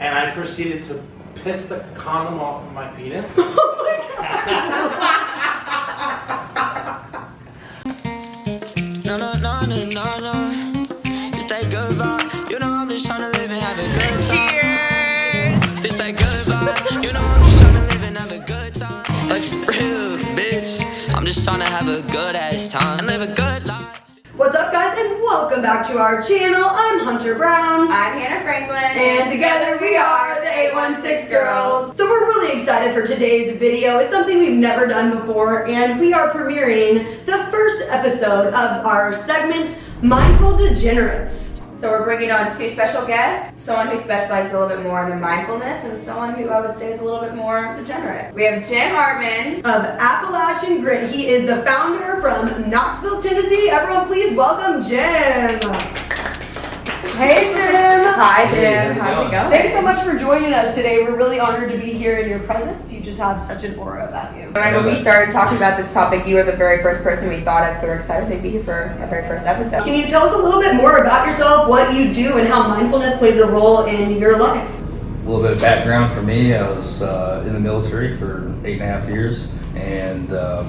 and I proceeded to piss the condom off of my penis. No, it's that good vibe. You know I'm just trying to live and have a good time. Cheers! This that good vibe. You know I'm just trying to live and have a good time. Like for real, bitch. I'm just trying to have a good ass time and live a good life. What's up, guys, and welcome back to our channel. I'm Hunter Brown. I'm Hannah Franklin. And together we are the 816 Girls. So we're really excited for today's video. It's something we've never done before, and we are premiering the first episode of our segment, Mindful Degenerates. So we're bringing on two special guests, someone who specializes a little bit more in the mindfulness and someone who I would say is a little bit more degenerate. We have Jim Hartman of Appalachian Grit. He is the founder from Knoxville, Tennessee. Everyone please welcome Jim. Hey Jim. Hi Jim, how's it going? Thanks so much for joining us today. We're really honored to be here in your presence. You just have such an aura about you. When we started talking about this topic, you were the very first person we thought of, so we're excited to be here for our very first episode. Can you tell us a little bit more about yourself, what you do, and how mindfulness plays a role in your life? A little bit of background for me. I was in the military for 8.5 years and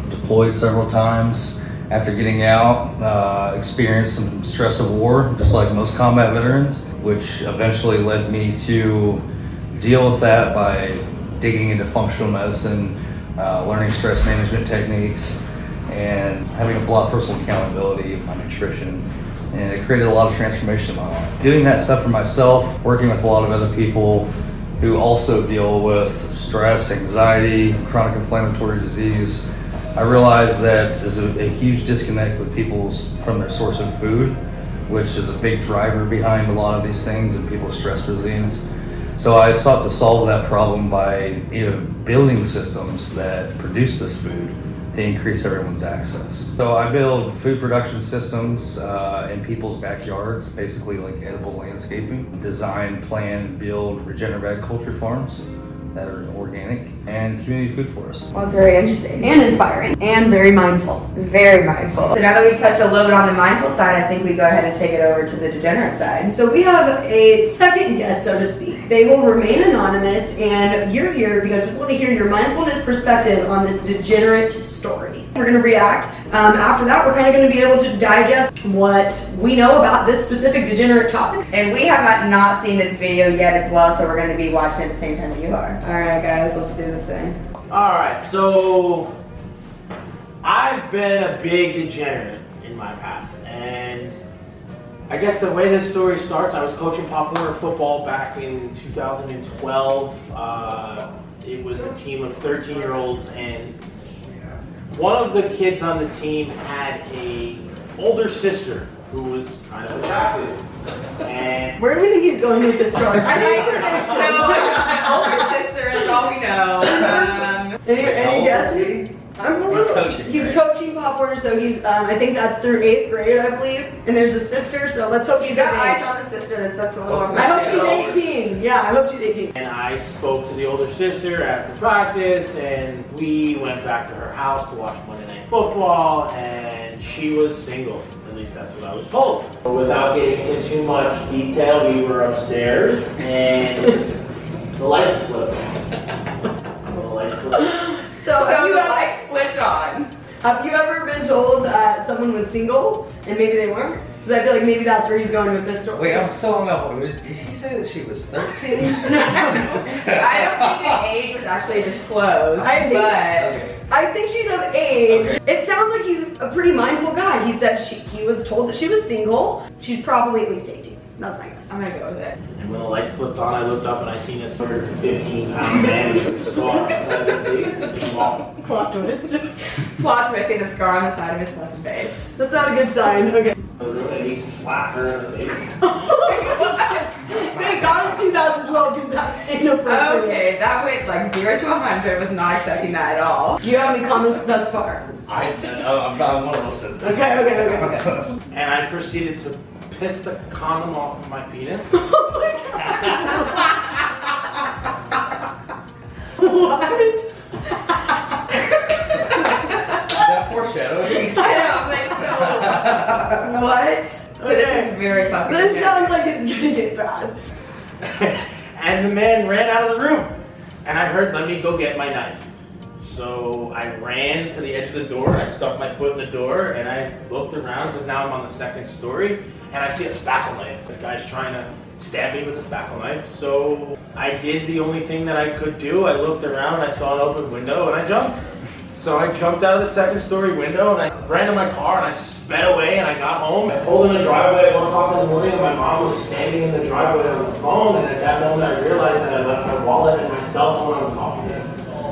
deployed several times. After getting out, experienced some stress of war, just like most combat veterans, which eventually led me to deal with that by digging into functional medicine, learning stress management techniques, and having a lot of personal accountability in my nutrition. And it created a lot of transformation in my life. Doing that stuff for myself, working with a lot of other people who also deal with stress, anxiety, chronic inflammatory disease, I realized that there's a huge disconnect with from their source of food, which is a big driver behind a lot of these things and people's stress resilience. So I sought to solve that problem by building systems that produce this food to increase everyone's access. So I build food production systems in people's backyards, basically like edible landscaping, design, plan, build regenerative culture farms that are organic, and community food forests. Well, it's very interesting. And inspiring. And very mindful. Very mindful. So now that we've touched a little bit on the mindful side, I think we go ahead and take it over to the degenerate side. So we have a second guest, so to speak. They will remain anonymous, and you're here because we want to hear your mindfulness perspective on this degenerate story. We're going to react. After that, we're kind of going to be able to digest what we know about this specific degenerate topic. And we have not seen this video yet as well, so we're going to be watching it at the same time that you are. Alright guys, let's do this thing. Alright, so I've been a big degenerate in my past, and I guess the way this story starts, I was coaching Pop Warner football back in 2012. It was a team of 13-year-olds, and one of the kids on the team had an older sister who was kind of attractive. And where do we think he's going with this story? I think so. My older sister is all we know. Any guesses? I'm a little. He's coaching Pop Warner, so he's. I think that's through 8th grade, I believe. And there's a sister, so let's hope she's got of eyes age. on the sister. This looks a little. I hope she's 18. Yeah, I hope she's 18. And I spoke to the older sister after practice, and we went back to her house to watch Monday Night Football, and she was single. At least that's what I was told. Without getting into too much detail, we were upstairs, and the lights flipped. So the lights flipped on. Have you ever been told that someone was single and maybe they weren't? Because I feel like maybe that's where he's going with this story. Wait, I'm still on that one. Did he say that she was 13? I don't think the age was actually disclosed. I think she's of age. Okay. It sounds like he's a pretty mindful guy. He said he was told that she was single. She's probably at least 18. That's my guess. I'm gonna go with it. And when the lights flipped on, I looked up and I seen a 115-pound man with a scar outside his face. Plot twist. Plot twist, he has a scar on the side of his fucking face. That's not a good sign. Okay. And he slapped her in the face. Thank God it's 2012 because that's inappropriate. Okay, that went like 0 to 100. Was not expecting that at all. Do you have any comments thus far? I want to listen. Okay. And I proceeded to piss the condom off of my penis. Oh my God. What? Is that foreshadowing? I know, I'm like, so what? So this is very fucking This good. sounds like it's gonna get bad. And the man ran out of the room. And I heard, let me go get my knife. So I ran to the edge of the door, I stuck my foot in the door, and I looked around because now I'm on the second story, and I see a spackle knife. This guy's trying to stab me with a spackle knife. So I did the only thing that I could do. I looked around, I saw an open window, and I jumped. So I jumped out of the second story window, and I ran to my car, and I sped away, and I got home. I pulled in the driveway at 1 o'clock in the morning, and my mom was standing in the driveway on the phone, and at that moment I realized that I left my wallet and my cell phone on the coffee table.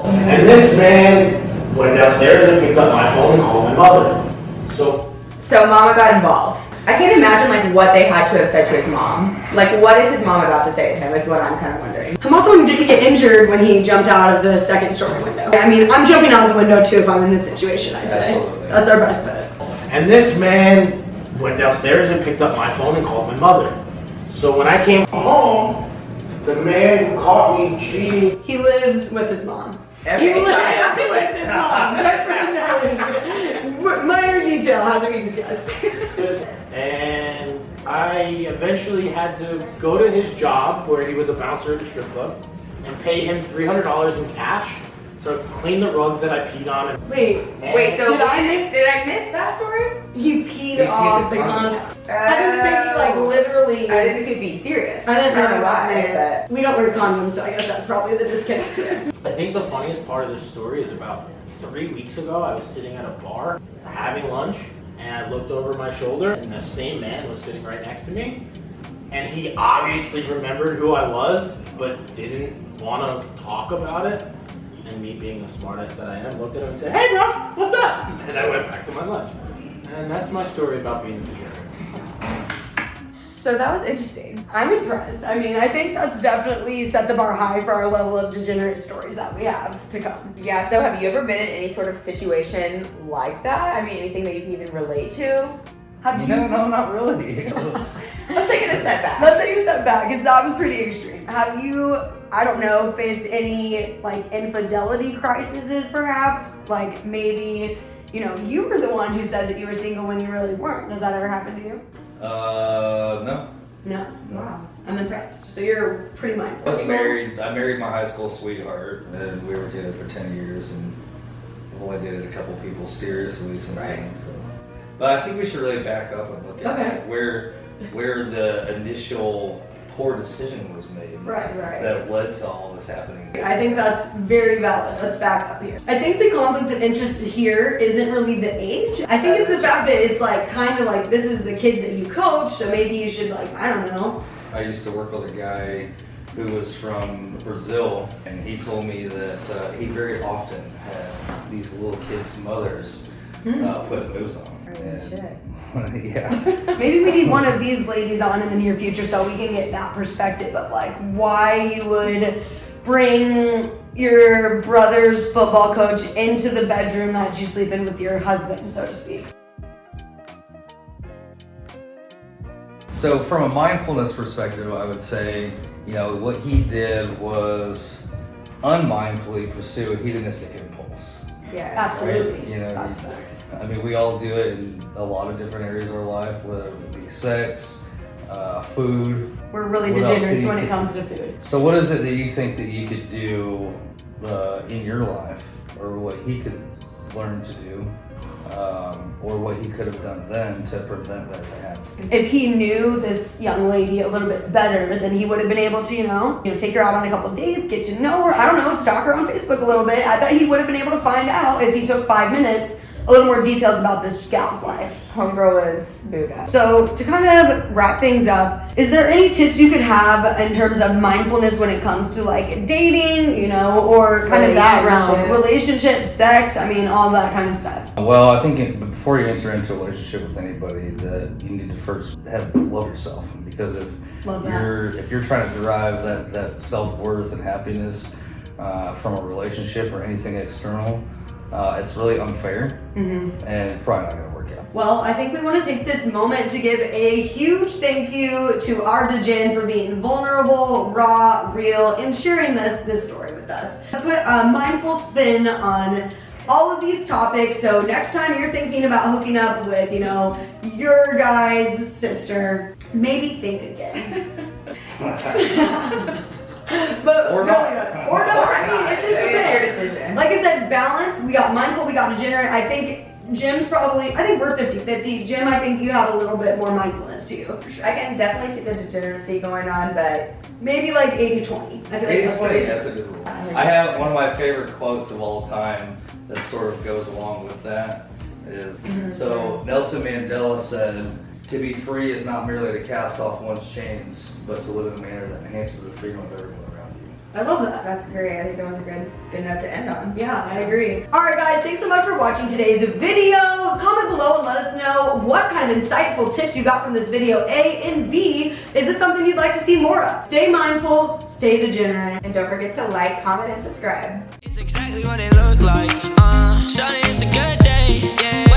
And this man went downstairs and picked up my phone and called my mother. So mama got involved. I can't imagine like what they had to have said to his mom. Like what is his mom about to say to him is what I'm kind of wondering. I'm also wondering, did he get injured when he jumped out of the second story window? I mean, I'm jumping out of the window too if I'm in this situation, I'd say. Absolutely. That's our best bet. And this man went downstairs and picked up my phone and called my mother. So when I came home, the man who caught me cheating. He lives with his mom. Okay, He lives sorry. with his mom. That's pretty minor detail had to be discussed. And I eventually had to go to his job where he was a bouncer at a strip club and pay him $300 in cash to clean the rugs that I peed on. Wait, So Did I miss that story? he peed off the condom. I didn't think he like literally. I didn't think he was being serious. I didn't know why, why. We don't wear condoms, so I guess that's probably the disconnect there. I think the funniest part of this story is about 3 weeks ago, I was sitting at a bar having lunch, and I looked over my shoulder, and the same man was sitting right next to me. And he obviously remembered who I was, but didn't want to talk about it. And me being the smartest that I am, looked at him and said, "Hey bro, what's up?" And I went back to my lunch. And that's my story about being a degenerate. So that was interesting. I'm impressed. I mean, I think that's definitely set the bar high for our level of degenerate stories that we have to come. Yeah, so have you ever been in any sort of situation like that? I mean, anything that you can even relate to? Have you? No, not really. Let's take it a step back. Let's take a step back, because that was pretty extreme. Have you, I don't know, faced any like infidelity crises perhaps? Like maybe, you know, you were the one who said that you were single when you really weren't. Does that ever happen to you? No. No. Wow. I'm impressed. So you're pretty mindful. I was married. I married my high school sweetheart, and we were together for 10 years, and I've only dated a couple people seriously since then. So. But I think we should really back up and look at where the initial poor decision was made. Right. That led to all this happening. I think that's very valid. Let's back up here. I think the conflict of interest here isn't really the age. I think it's the fact that it's like kind of like this is the kid that you coach, so maybe you should like, I don't know. I used to work with a guy who was from Brazil, and he told me that he very often had these little kids' mothers put moves on. Yeah. Maybe we need one of these ladies on in the near future so we can get that perspective of like why you would bring your brother's football coach into the bedroom that you sleep in with your husband, so to speak. So from a mindfulness perspective, I would say, you know, what he did was unmindfully pursue a hedonistic impulse. Yes. Absolutely. Right? You know, that's facts. I mean, we all do it in a lot of different areas of our life, whether it be sex, food. We're really What else degenerates do you when it think? comes to food. So what is it that you think that you could do in your life, or what he could learn to do, or what he could have done then to prevent that to happen? If he knew this young lady a little bit better, then he would have been able to, you know, take her out on a couple dates, get to know her, I don't know, stalk her on Facebook a little bit. I bet he would have been able to find out, if he took 5 minutes, a little more details about this gal's life. Homegirl was Buddha. So to kind of wrap things up, is there any tips you could have in terms of mindfulness when it comes to like dating, you know, or kind of that realm, relationships, sex, I mean, all that kind of stuff? Well, I think before you enter into a relationship with anybody, that you need to first love yourself, because if you're trying to derive that self-worth and happiness from a relationship or anything external, it's really unfair, and it's probably not going to work out. Well, I think we want to take this moment to give a huge thank you to our Degen for being vulnerable, raw, real, and sharing this story with us. Put a mindful spin on all of these topics, so next time you're thinking about hooking up with, you know, your guy's sister, maybe think again. But Or really not. is. Or no, I mean, it just It's your depends. decision. Like I said, balance. We got mindful, we got degenerate. I think Jim's probably, I think we're 50-50. Jim, I think you have a little bit more mindfulness to you, for sure. I can definitely see the degeneracy going on, but Maybe like 80-20. I feel like that's 80-20, pretty that's a good rule. I have one of my favorite quotes of all time that sort of goes along with that is, so Nelson Mandela said, "To be free is not merely to cast off one's chains, but to live in a manner that enhances the freedom of everyone around you." I love that. that's great. I think that was a good note to end on. Yeah, I agree. Alright guys, thanks so much for watching today's video. Comment below and let us know what kind of insightful tips you got from this video, A, and B, is this something you'd like to see more of? Stay mindful, stay degenerate. And don't forget to like, comment, and subscribe. It's exactly what it looked like. Shawty, it's a good day, yeah.